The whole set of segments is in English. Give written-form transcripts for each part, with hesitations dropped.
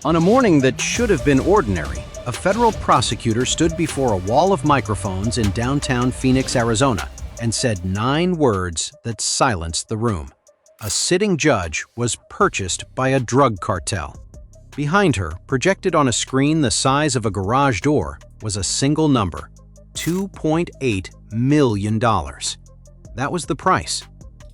On a morning that should have been ordinary, a federal prosecutor stood before a wall of microphones in downtown Phoenix, Arizona, and said 9 words that silenced the room. A sitting judge was purchased by a drug cartel. Behind her, projected on a screen the size of a garage door, was a single number: $2.8 million. That was the price.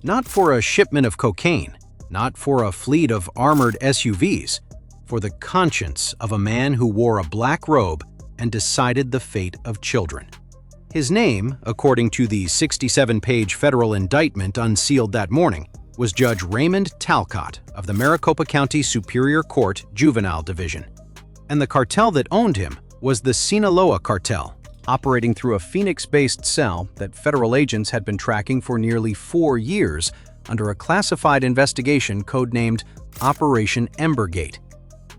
Not for a shipment of cocaine, not for a fleet of armored SUVs, for the conscience of a man who wore a black robe and decided the fate of children. His name, according to the 67-page federal indictment unsealed that morning, was Judge Raymond Talcott of the Maricopa County Superior Court Juvenile Division. And the cartel that owned him was the Sinaloa Cartel, operating through a Phoenix-based cell that federal agents had been tracking for nearly 4 years under a classified investigation codenamed Operation Embergate.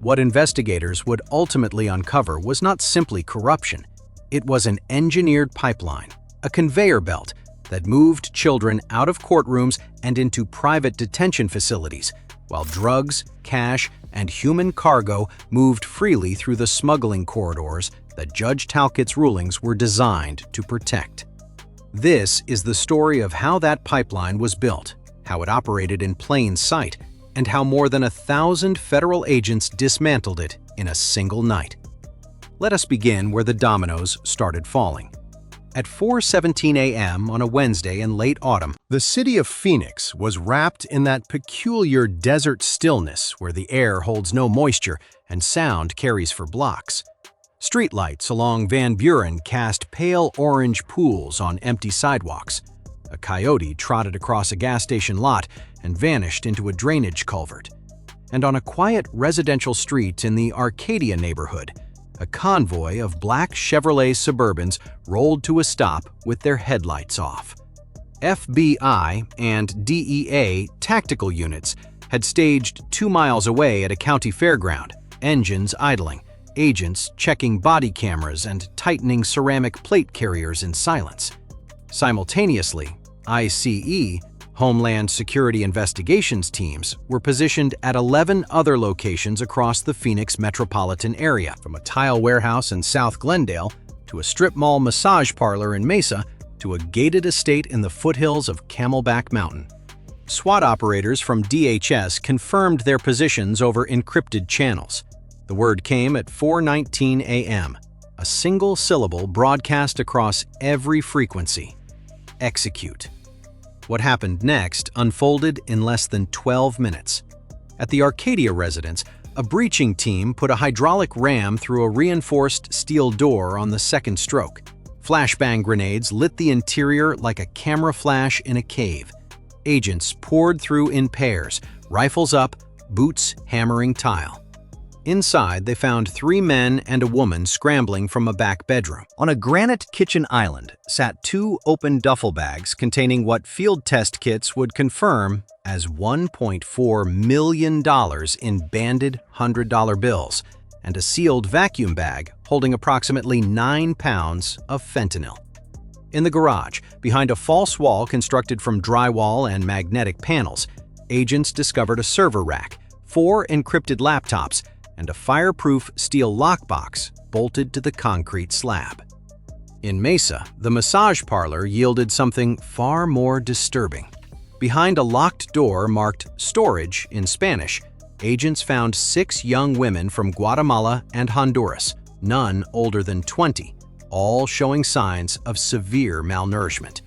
What investigators would ultimately uncover was not simply corruption. It was an engineered pipeline, a conveyor belt that moved children out of courtrooms and into private detention facilities, while drugs, cash, and human cargo moved freely through the smuggling corridors that Judge Talcott's rulings were designed to protect. This is the story of how that pipeline was built, how it operated in plain sight, and how more than 1,000 federal agents dismantled it in a single night. Let us begin where the dominoes started falling. At 4:17 a.m. on a Wednesday in late autumn, the city of Phoenix was wrapped in that peculiar desert stillness where the air holds no moisture and sound carries for blocks. Streetlights along Van Buren cast pale orange pools on empty sidewalks. A coyote trotted across a gas station lot and vanished into a drainage culvert. And on a quiet residential street in the Arcadia neighborhood, a convoy of black Chevrolet Suburbans rolled to a stop with their headlights off. FBI and DEA tactical units had staged 2 miles away at a county fairground, engines idling, agents checking body cameras and tightening ceramic plate carriers in silence. Simultaneously, ICE, Homeland Security Investigations teams, were positioned at 11 other locations across the Phoenix metropolitan area, from a tile warehouse in South Glendale to a strip mall massage parlor in Mesa to a gated estate in the foothills of Camelback Mountain. SWAT operators from DHS confirmed their positions over encrypted channels. The word came at 4:19 a.m., a single syllable broadcast across every frequency: execute. What happened next unfolded in less than 12 minutes. At the Arcadia residence, a breaching team put a hydraulic ram through a reinforced steel door on the second stroke. Flashbang grenades lit the interior like a camera flash in a cave. Agents poured through in pairs, rifles up, boots hammering tile. Inside, they found 3 men and a woman scrambling from a back bedroom. On a granite kitchen island sat 2 open duffel bags containing what field test kits would confirm as $1.4 million in banded $100 bills and a sealed vacuum bag holding approximately 9 pounds of fentanyl. In the garage, behind a false wall constructed from drywall and magnetic panels, agents discovered a server rack, 4 encrypted laptops, and a fireproof steel lockbox bolted to the concrete slab. In Mesa, the massage parlor yielded something far more disturbing. Behind a locked door marked "Storage" in Spanish, agents found 6 young women from Guatemala and Honduras, none older than 20, all showing signs of severe malnourishment.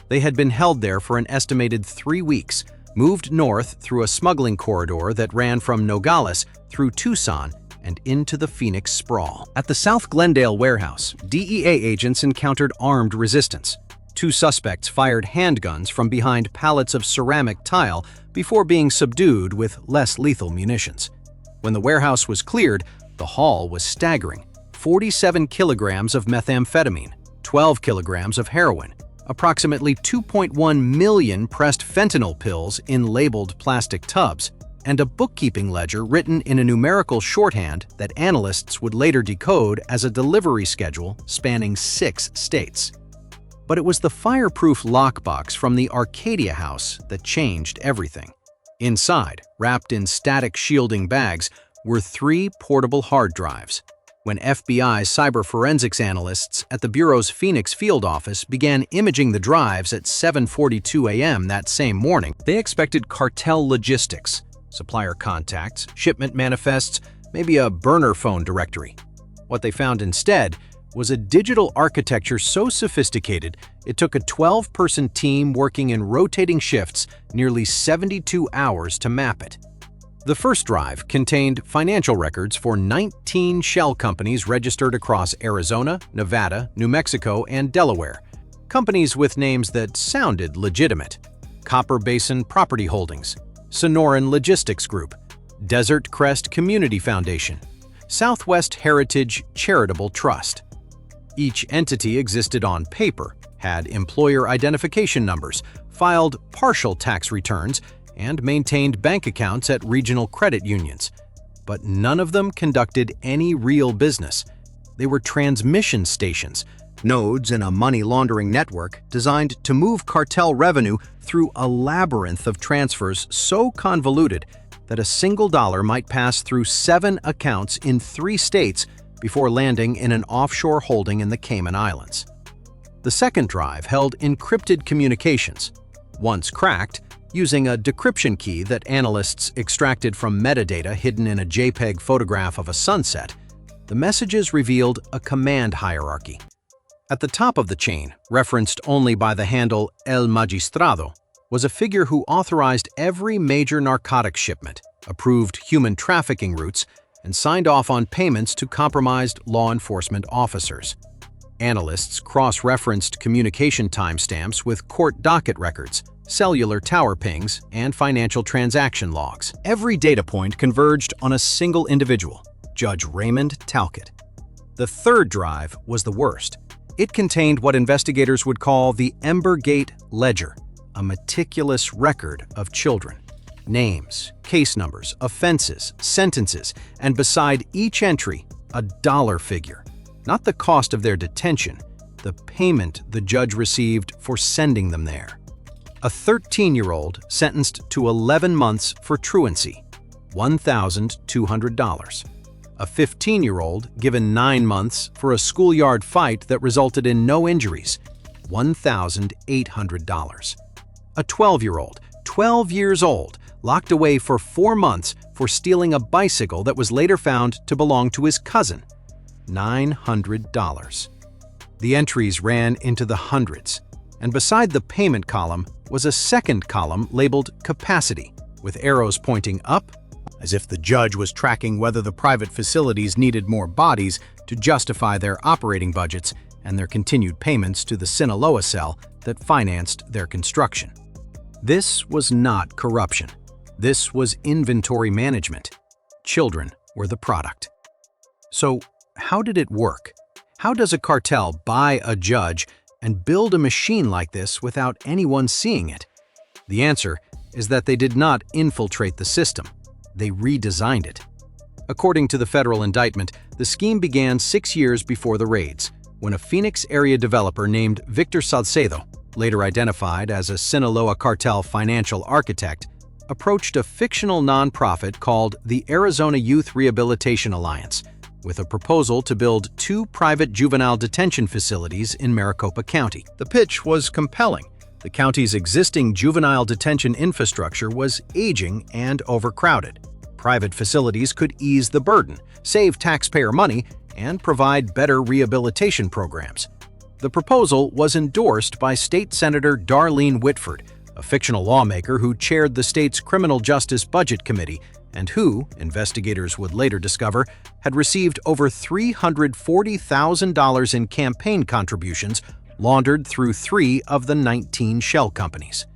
They had been held there for an estimated 3 weeks, moved north through a smuggling corridor that ran from Nogales through Tucson and into the Phoenix sprawl. At the South Glendale warehouse, DEA agents encountered armed resistance. 2 suspects fired handguns from behind pallets of ceramic tile before being subdued with less lethal munitions. When the warehouse was cleared, the haul was staggering: 47 kilograms of methamphetamine, 12 kilograms of heroin, approximately 2.1 million pressed fentanyl pills in labeled plastic tubs, and a bookkeeping ledger written in a numerical shorthand that analysts would later decode as a delivery schedule spanning 6 states. But it was the fireproof lockbox from the Arcadia house that changed everything. Inside, wrapped in static shielding bags, were 3 portable hard drives. When FBI cyber forensics analysts at the Bureau's Phoenix field office began imaging the drives at 7:42 a.m. that same morning, they expected cartel logistics, supplier contacts, shipment manifests, maybe a burner phone directory. What they found instead was a digital architecture so sophisticated it took a 12-person team working in rotating shifts nearly 72 hours to map it. The first drive contained financial records for 19 shell companies registered across Arizona, Nevada, New Mexico, and Delaware. Companies with names that sounded legitimate: Copper Basin Property Holdings, Sonoran Logistics Group, Desert Crest Community Foundation, Southwest Heritage Charitable Trust. Each entity existed on paper, had employer identification numbers, filed partial tax returns, and maintained bank accounts at regional credit unions. But none of them conducted any real business. They were transmission stations, nodes in a money laundering network designed to move cartel revenue through a labyrinth of transfers so convoluted that a single dollar might pass through 7 accounts in 3 states before landing in an offshore holding in the Cayman Islands. The second drive held encrypted communications. Once cracked, using a decryption key that analysts extracted from metadata hidden in a JPEG photograph of a sunset, the messages revealed a command hierarchy. At the top of the chain, referenced only by the handle El Magistrado, was a figure who authorized every major narcotics shipment, approved human trafficking routes, and signed off on payments to compromised law enforcement officers. Analysts cross-referenced communication timestamps with court docket records, cellular tower pings, and financial transaction logs. Every data point converged on a single individual, Judge Raymond Talcott. The third drive was the worst. It contained what investigators would call the Embergate ledger, a meticulous record of children. Names, case numbers, offenses, sentences, and beside each entry, a dollar figure. Not the cost of their detention, the payment the judge received for sending them there. A 13-year-old sentenced to 11 months for truancy, $1,200. A 15-year-old given 9 months for a schoolyard fight that resulted in no injuries, $1,800. A 12-year-old, 12 years old, locked away for 4 months for stealing a bicycle that was later found to belong to his cousin, $900. The entries ran into the hundreds, and beside the payment column was a second column labeled capacity, with arrows pointing up, as if the judge was tracking whether the private facilities needed more bodies to justify their operating budgets and their continued payments to the Sinaloa cell that financed their construction. This was not corruption. This was inventory management. Children were the product. So, how did it work? How does a cartel buy a judge and build a machine like this without anyone seeing it? The answer is that they did not infiltrate the system. They redesigned it. According to the federal indictment, the scheme began 6 years before the raids, when a Phoenix area developer named Victor Salcedo, later identified as a Sinaloa cartel financial architect, approached a fictional nonprofit called the Arizona Youth Rehabilitation Alliance with a proposal to build 2 private juvenile detention facilities in Maricopa County. The pitch was compelling. The county's existing juvenile detention infrastructure was aging and overcrowded. Private facilities could ease the burden, save taxpayer money, and provide better rehabilitation programs. The proposal was endorsed by State Senator Darlene Whitford, a fictional lawmaker who chaired the state's Criminal Justice Budget Committee and who, investigators would later discover, had received over $340,000 in campaign contributions laundered through 3 of the 19 shell companies.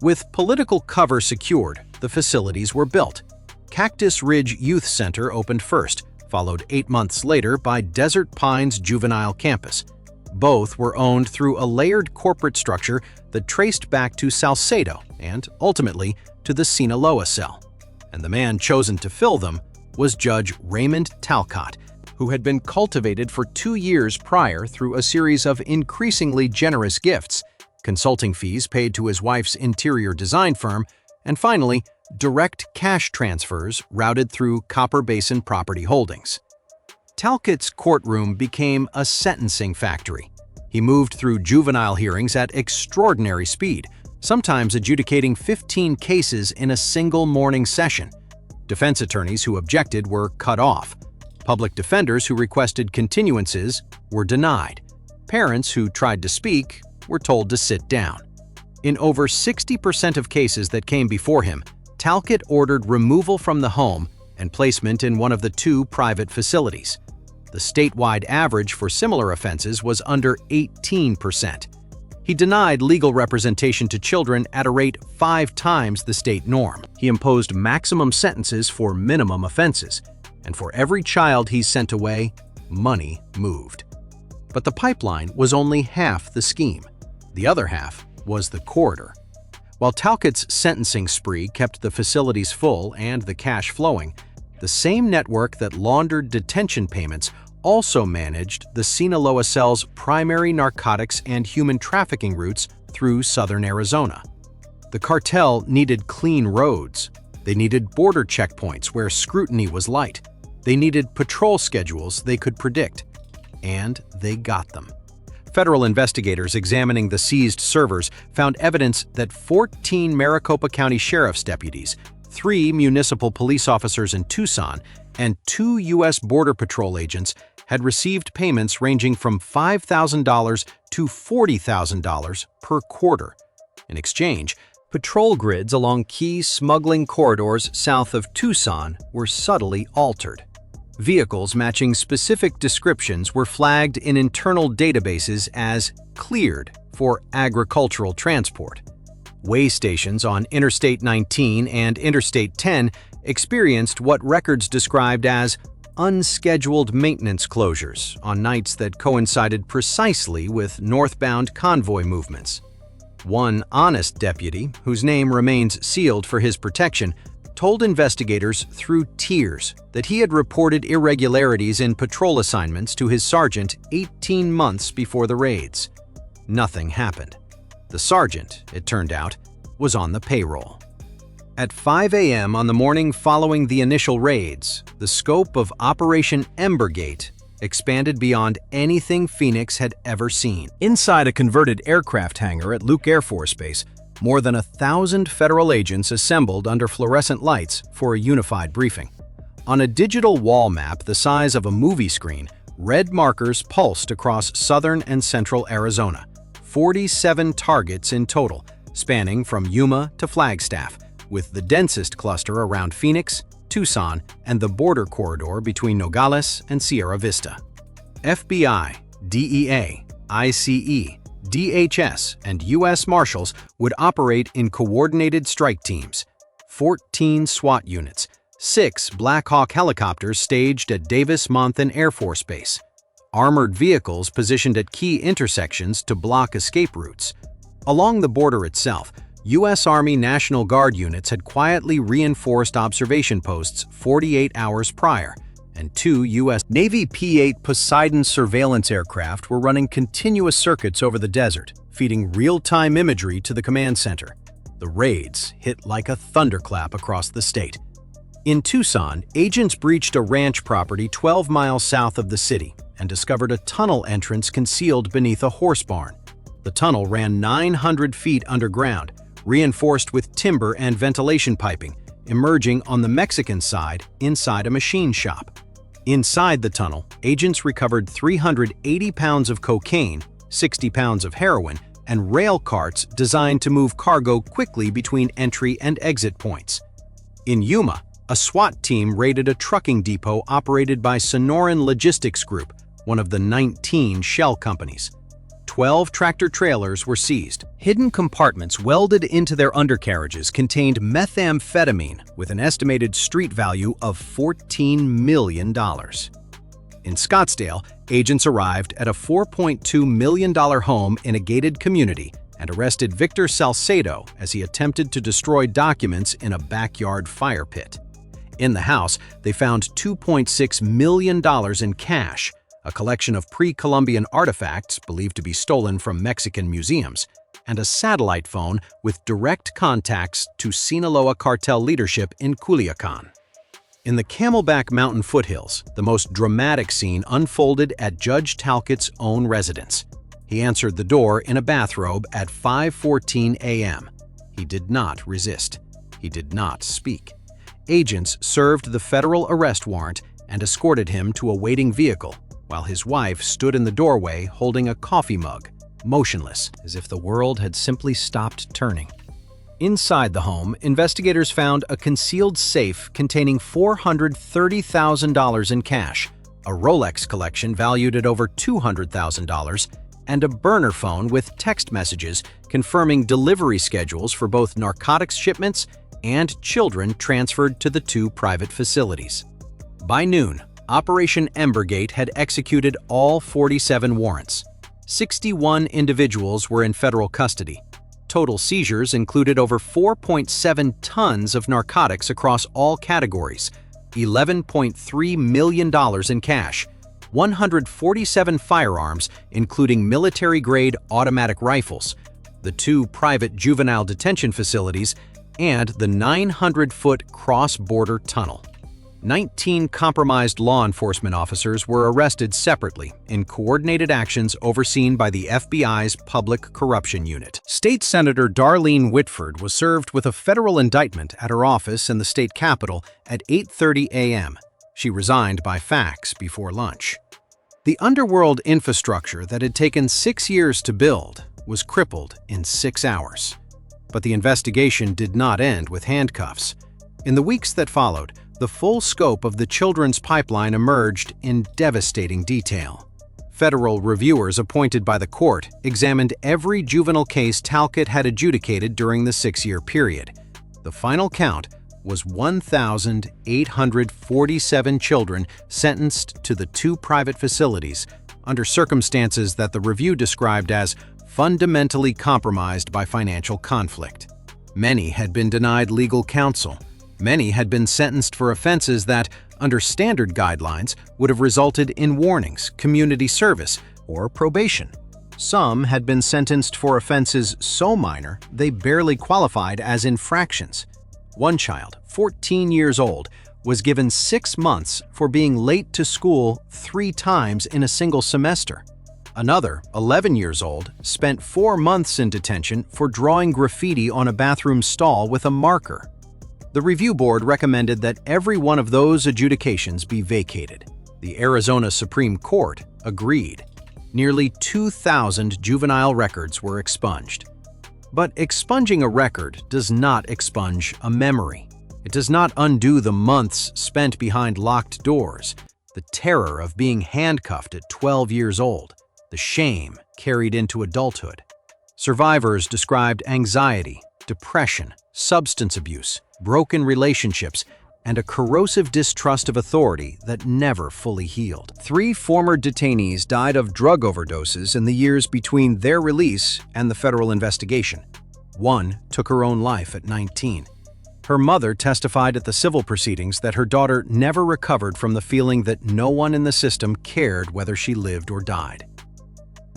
With political cover secured, the facilities were built. Cactus Ridge Youth Center opened first, followed 8 months later by Desert Pines Juvenile Campus. Both were owned through a layered corporate structure that traced back to Salcedo and, ultimately, to the Sinaloa cell. And the man chosen to fill them was Judge Raymond Talcott, who had been cultivated for 2 years prior through a series of increasingly generous gifts, consulting fees paid to his wife's interior design firm, and finally, direct cash transfers routed through Copper Basin Property Holdings. Talcott's courtroom became a sentencing factory. He moved through juvenile hearings at extraordinary speed, sometimes adjudicating 15 cases in a single morning session. Defense attorneys who objected were cut off. Public defenders who requested continuances were denied. Parents who tried to speak were told to sit down. In over 60% of cases that came before him, Talcott ordered removal from the home and placement in one of the 2 private facilities. The statewide average for similar offenses was under 18%. He denied legal representation to children at a rate 5 times the state norm. He imposed maximum sentences for minimum offenses, and for every child he sent away, money moved. But the pipeline was only half the scheme. The other half was the corridor. While Talcott's sentencing spree kept the facilities full and the cash flowing, the same network that laundered detention payments also managed the Sinaloa cell's primary narcotics and human trafficking routes through southern Arizona. The cartel needed clean roads. They needed border checkpoints where scrutiny was light. They needed patrol schedules they could predict. And they got them. Federal investigators examining the seized servers found evidence that 14 Maricopa County Sheriff's deputies, 3 municipal police officers in Tucson, and 2 U.S. Border Patrol agents had received payments ranging from $5,000 to $40,000 per quarter. In exchange, patrol grids along key smuggling corridors south of Tucson were subtly altered. Vehicles matching specific descriptions were flagged in internal databases as cleared for agricultural transport. Way stations on Interstate 19 and Interstate 10 experienced what records described as unscheduled maintenance closures on nights that coincided precisely with northbound convoy movements. One honest deputy, whose name remains sealed for his protection, told investigators through tears that he had reported irregularities in patrol assignments to his sergeant 18 months before the raids. Nothing happened. The sergeant, it turned out, was on the payroll. At 5 a.m. on the morning following the initial raids, the scope of Operation Embergate expanded beyond anything Phoenix had ever seen. Inside a converted aircraft hangar at Luke Air Force Base, more than 1,000 federal agents assembled under fluorescent lights for a unified briefing. On a digital wall map the size of a movie screen, red markers pulsed across southern and central Arizona. 47 targets in total, spanning from Yuma to Flagstaff, with the densest cluster around Phoenix, Tucson, and the border corridor between Nogales and Sierra Vista. FBI, DEA, ICE, DHS, and U.S. Marshals would operate in coordinated strike teams. 14 SWAT units, 6 Black Hawk helicopters staged at Davis-Monthan Air Force Base, armored vehicles positioned at key intersections to block escape routes. Along the border itself, U.S. Army National Guard units had quietly reinforced observation posts 48 hours prior, and 2 U.S. Navy P-8 Poseidon surveillance aircraft were running continuous circuits over the desert, feeding real-time imagery to the command center. The raids hit like a thunderclap across the state. In Tucson, agents breached a ranch property 12 miles south of the city and discovered a tunnel entrance concealed beneath a horse barn. The tunnel ran 900 feet underground, reinforced with timber and ventilation piping, emerging on the Mexican side inside a machine shop. Inside the tunnel, agents recovered 380 pounds of cocaine, 60 pounds of heroin, and rail carts designed to move cargo quickly between entry and exit points. In Yuma, a SWAT team raided a trucking depot operated by Sonoran Logistics Group, one of the 19 shell companies. 12 tractor-trailers were seized. Hidden compartments welded into their undercarriages contained methamphetamine with an estimated street value of $14 million. In Scottsdale, agents arrived at a $4.2 million home in a gated community and arrested Victor Salcedo as he attempted to destroy documents in a backyard fire pit. In the house, they found $2.6 million in cash, a collection of pre-Columbian artifacts believed to be stolen from Mexican museums, and a satellite phone with direct contacts to Sinaloa cartel leadership in Culiacan. In the Camelback Mountain foothills, the most dramatic scene unfolded at Judge Talcott's own residence. He answered the door in a bathrobe at 5:14 a.m. He did not resist. He did not speak. Agents served the federal arrest warrant and escorted him to a waiting vehicle, while his wife stood in the doorway holding a coffee mug, motionless, as if the world had simply stopped turning. Inside the home, investigators found a concealed safe containing $430,000 in cash, a Rolex collection valued at over $200,000, and a burner phone with text messages confirming delivery schedules for both narcotics shipments and children transferred to the two private facilities. By noon, Operation Embergate had executed all 47 warrants. 61 individuals were in federal custody. Total seizures included over 4.7 tons of narcotics across all categories, $11.3 million in cash, 147 firearms, including military-grade automatic rifles, the two private juvenile detention facilities, and the 900-foot cross-border tunnel. 19 compromised law enforcement officers were arrested separately in coordinated actions overseen by the FBI's Public Corruption Unit. State Senator Darlene Whitford was served with a federal indictment at her office in the state capitol at 8:30 a.m. She resigned by fax before lunch. The underworld infrastructure that had taken 6 years to build was crippled in 6 hours. But the investigation did not end with handcuffs. In the weeks that followed, the full scope of the children's pipeline emerged in devastating detail. Federal reviewers appointed by the court examined every juvenile case Talcott had adjudicated during the 6-year period. The final count was 1,847 children sentenced to the two private facilities under circumstances that the review described as fundamentally compromised by financial conflict. Many had been denied legal counsel. Many had been sentenced for offenses that, under standard guidelines, would have resulted in warnings, community service, or probation. Some had been sentenced for offenses so minor they barely qualified as infractions. One child, 14 years old, was given 6 months for being late to school 3 times in a single semester. Another, 11 years old, spent 4 months in detention for drawing graffiti on a bathroom stall with a marker. The review board recommended that every one of those adjudications be vacated. The Arizona Supreme Court agreed. Nearly 2,000 juvenile records were expunged. But expunging a record does not expunge a memory. It does not undo the months spent behind locked doors, the terror of being handcuffed at 12 years old, the shame carried into adulthood. Survivors described anxiety, depression, substance abuse, broken relationships, and a corrosive distrust of authority that never fully healed. 3 former detainees died of drug overdoses in the years between their release and the federal investigation. One took her own life at 19. Her mother testified at the civil proceedings that her daughter never recovered from the feeling that no one in the system cared whether she lived or died.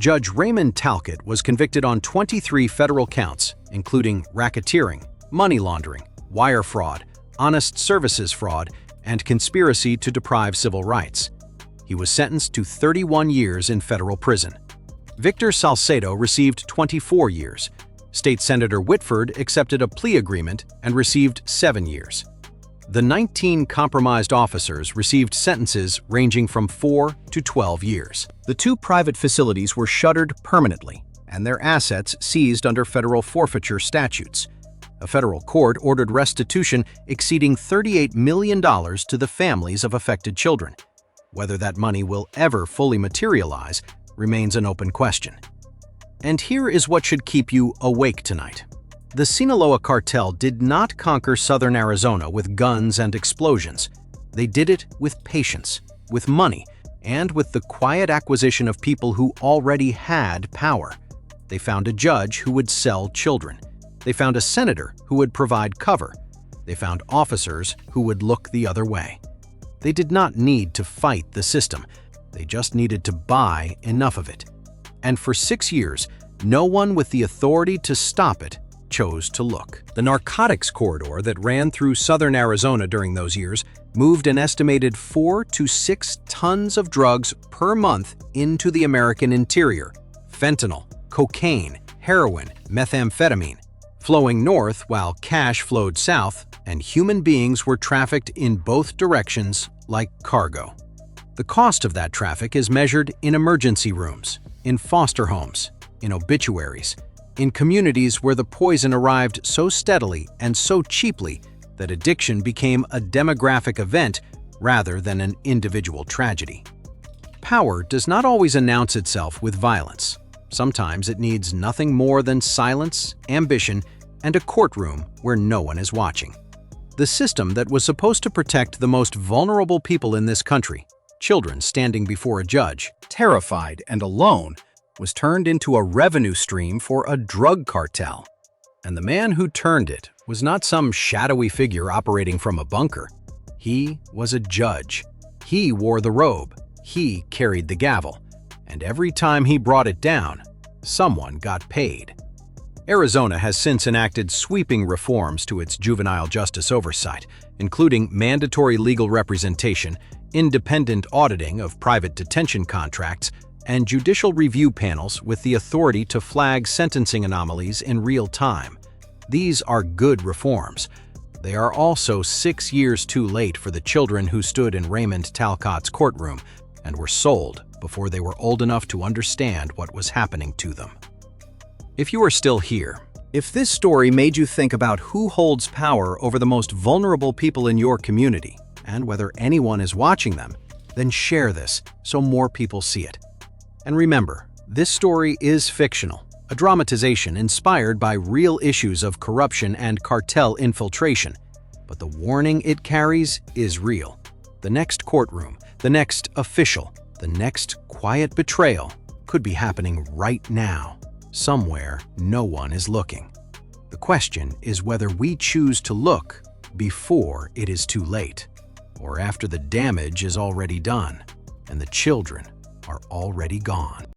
Judge Raymond Talcott was convicted on 23 federal counts, including racketeering, money laundering, wire fraud, honest services fraud, and conspiracy to deprive civil rights. He was sentenced to 31 years in federal prison. Victor Salcedo received 24 years. State Senator Whitford accepted a plea agreement and received 7 years. The 19 compromised officers received sentences ranging from 4 to 12 years. The two private facilities were shuttered permanently, and their assets seized under federal forfeiture statutes. A federal court ordered restitution exceeding $38 million to the families of affected children. Whether that money will ever fully materialize remains an open question. And here is what should keep you awake tonight. The Sinaloa cartel did not conquer southern Arizona with guns and explosions. They did it with patience, with money, and with the quiet acquisition of people who already had power. They found a judge who would sell children. They found a senator who would provide cover. They found officers who would look the other way. They did not need to fight the system. They just needed to buy enough of it. And for 6 years, no one with the authority to stop it chose to look. The narcotics corridor that ran through southern Arizona during those years moved an estimated 4 to 6 tons of drugs per month into the American interior: fentanyl, cocaine, heroin, methamphetamine, flowing north while cash flowed south, and human beings were trafficked in both directions like cargo. The cost of that traffic is measured in emergency rooms, in foster homes, in obituaries, in communities where the poison arrived so steadily and so cheaply that addiction became a demographic event rather than an individual tragedy. Power does not always announce itself with violence. Sometimes it needs nothing more than silence, ambition, and a courtroom where no one is watching. The system that was supposed to protect the most vulnerable people in this country, children standing before a judge, terrified and alone, was turned into a revenue stream for a drug cartel. And the man who turned it was not some shadowy figure operating from a bunker. He was a judge. He wore the robe. He carried the gavel. And every time he brought it down, someone got paid. Arizona has since enacted sweeping reforms to its juvenile justice oversight, including mandatory legal representation, independent auditing of private detention contracts, and judicial review panels with the authority to flag sentencing anomalies in real time. These are good reforms. They are also 6 years too late for the children who stood in Raymond Talcott's courtroom and were sold before they were old enough to understand what was happening to them. If you are still here, if this story made you think about who holds power over the most vulnerable people in your community and whether anyone is watching them, then share this so more people see it. And remember, this story is fictional, a dramatization inspired by real issues of corruption and cartel infiltration. But the warning it carries is real. The next courtroom, the next official, the next quiet betrayal could be happening right now, somewhere no one is looking. The question is whether we choose to look before it is too late, or after the damage is already done and the children are already gone.